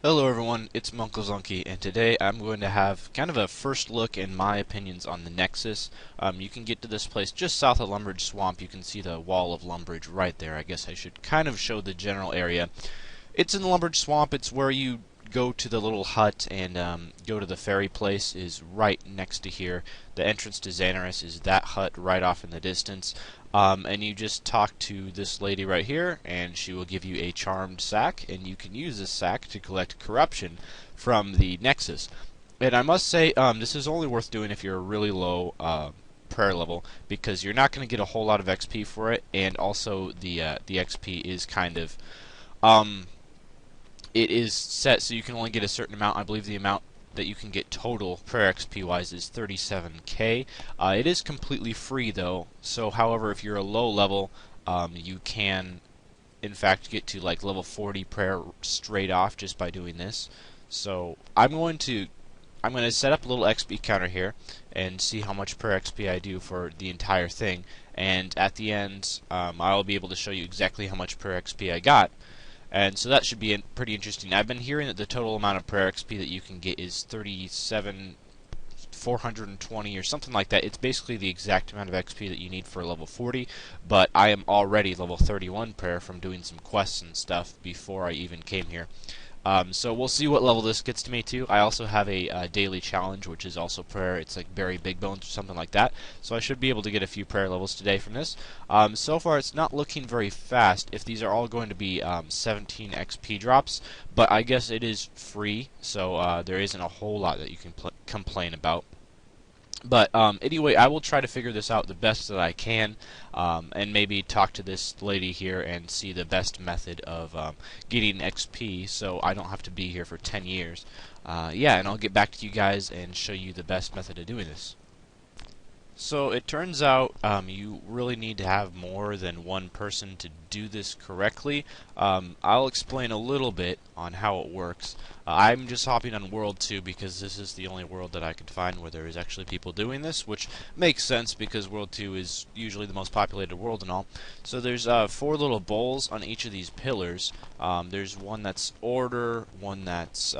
Hello everyone, it's Uncle Zunky, and today I'm going to have kind of a first look in my opinions on the Nexus. You can get to this place just south of Lumbridge Swamp. You can see the wall of Lumbridge right there. I guess I should kind of show the general area. It's in the Lumbridge Swamp. It's where you go to the little hut and go to the ferry place is right next to here. The entrance to Xanaris is that hut right off in the distance. And you just talk to this lady right here, and she will give you a charmed sack, and you can use this sack to collect corruption from the Nexus. And I must say, this is only worth doing if you're a really low prayer level, because you're not going to get a whole lot of XP for it, and also the XP is kind of it is set so you can only get a certain amount. I believe the amount that you can get total prayer XP wise is 37k. It is completely free though, so however if you're a low level, you can in fact get to like level 40 prayer straight off just by doing this. So I'm going to set up a little XP counter here and see how much prayer XP I do for the entire thing, and at the end I'll be able to show you exactly how much prayer XP I got. And so that should be pretty interesting. I've been hearing that the total amount of prayer XP that you can get is 37,420 or something like that. It's basically the exact amount of XP that you need for level 40, but I am already level 31 prayer from doing some quests and stuff before I even came here. So we'll see what level this gets to me to. I also have a daily challenge, which is also prayer. It's like Berry Big Bones or something like that. So I should be able to get a few prayer levels today from this. So far, it's not looking very fast if these are all going to be 17 XP drops, but I guess it is free, so there isn't a whole lot that you can complain about. But anyway, I will try to figure this out the best that I can, and maybe talk to this lady here and see the best method of getting XP so I don't have to be here for 10 years. Yeah, and I'll get back to you guys and show you the best method of doing this. So it turns out you really need to have more than one person to do this correctly. I'll explain a little bit on how it works. I'm just hopping on World 2 because this is the only world that I could find where there is actually people doing this, which makes sense because World 2 is usually the most populated world and all. So there's 4 little bowls on each of these pillars. There's one that's Order, one that's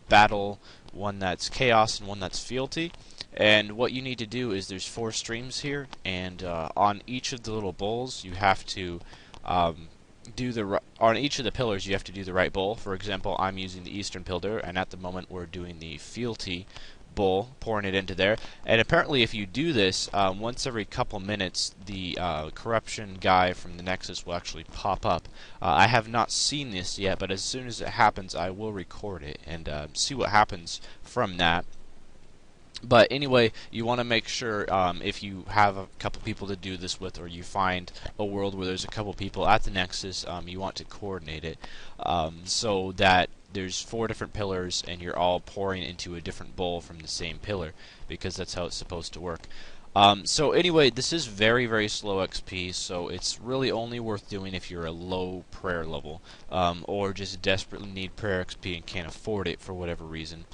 Battle, one that's Chaos, and one that's Fealty. And what you need to do is there's 4 streams here, and on each of the little bowls you have to on each of the pillars you have to do the right bowl. For example, I'm using the Eastern Pillar, and at the moment we're doing the Fealty bowl, pouring it into there. And apparently if you do this once every couple minutes, the corruption guy from the Nexus will actually pop up. I have not seen this yet, but as soon as it happens I will record it and see what happens from that. But anyway, you want to make sure if you have a couple people to do this with, or you find a world where there's a couple people at the Nexus, you want to coordinate it so that there's 4 different pillars and you're all pouring into a different bowl from the same pillar, because that's how it's supposed to work. So anyway, this is very, very slow XP, so it's really only worth doing if you're a low prayer level, or just desperately need prayer XP and can't afford it for whatever reason.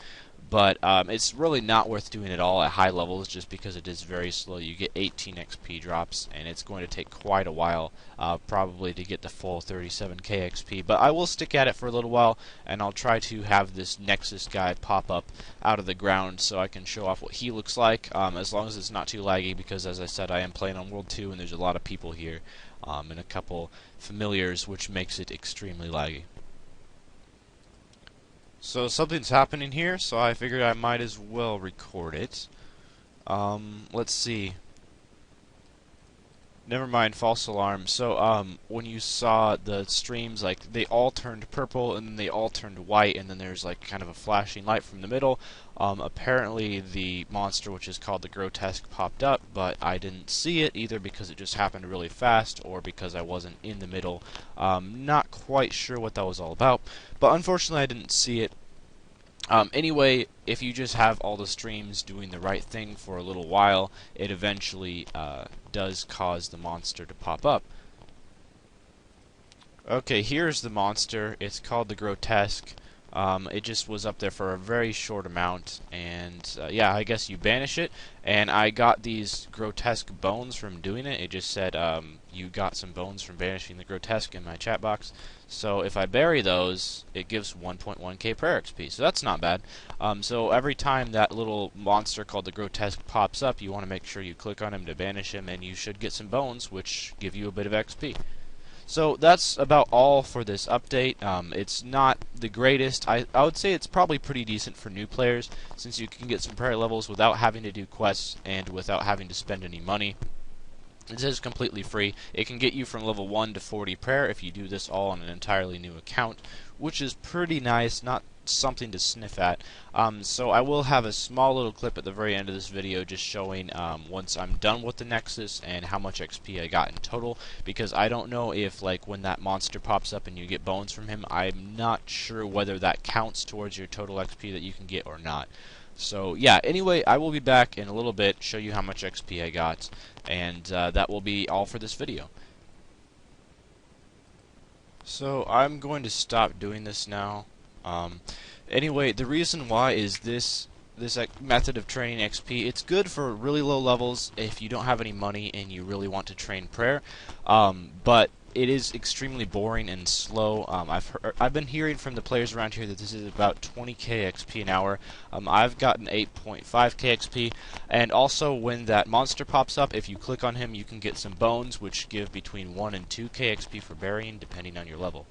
But it's really not worth doing at all at high levels just because it is very slow. You get 18 XP drops, and it's going to take quite a while probably to get the full 37k XP. But I will stick at it for a little while, and I'll try to have this Nexus guy pop up out of the ground so I can show off what he looks like, as long as it's not too laggy, because as I said, I am playing on World 2 and there's a lot of people here and a couple familiars, which makes it extremely laggy. So something's happening here, so I figured I might as well record it. Let's see. Never mind, false alarm. So when you saw the streams, like they all turned purple and then they all turned white, and then there's like kind of a flashing light from the middle. Apparently the monster, which is called the Grotesque, popped up, but I didn't see it either because it just happened really fast or because I wasn't in the middle. Not quite sure what that was all about, but unfortunately I didn't see it. Anyway, if you just have all the streams doing the right thing for a little while, it eventually does cause the monster to pop up. Okay, here's the monster. It's called the Grotesque. It just was up there for a very short amount, and yeah, I guess you banish it. And I got these grotesque bones from doing it. It just said you got some bones from banishing the grotesque in my chat box. So if I bury those, it gives 1.1k prayer XP. So that's not bad. So every time that little monster called the grotesque pops up, you want to make sure you click on him to banish him, and you should get some bones, which give you a bit of XP. So that's about all for this update. It's not the greatest. I would say it's probably pretty decent for new players, since you can get some prayer levels without having to do quests and without having to spend any money. This is completely free. It can get you from level 1 to 40 prayer if you do this all on an entirely new account, which is pretty nice, not something to sniff at. So I will have a small little clip at the very end of this video just showing once I'm done with the Nexus and how much XP I got in total, because I don't know if, like, when that monster pops up and you get bones from him, I'm not sure whether that counts towards your total XP that you can get or not. So yeah, anyway, I will be back in a little bit, show you how much XP I got, and that will be all for this video. So I'm going to stop doing this now. Anyway, the reason why is this method of training XP. It's good for really low levels if you don't have any money and you really want to train prayer, but it is extremely boring and slow. I've been hearing from the players around here that this is about 20k XP an hour. I've gotten 8.5k XP, and also when that monster pops up, if you click on him, you can get some bones, which give between 1 and 2k XP for burying, depending on your level.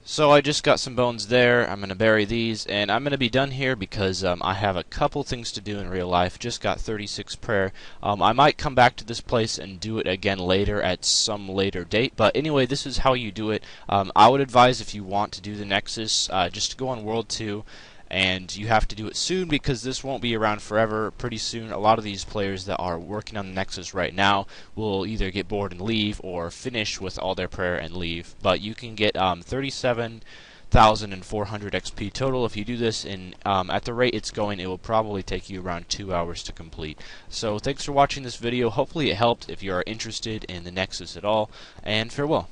So I just got some bones there. I'm going to bury these, and I'm going to be done here because I have a couple things to do in real life. Just got 36 prayer. I might come back to this place and do it again later at some later date. But anyway, this is how you do it. I would advise, if you want to do the Nexus, just to go on World 2. And you have to do it soon because this won't be around forever. Pretty soon, a lot of these players that are working on the Nexus right now will either get bored and leave, or finish with all their prayer and leave. But you can get 37,400 XP total if you do this, and at the rate it's going, it will probably take you around 2 hours to complete. So thanks for watching this video. Hopefully it helped if you are interested in the Nexus at all, and farewell.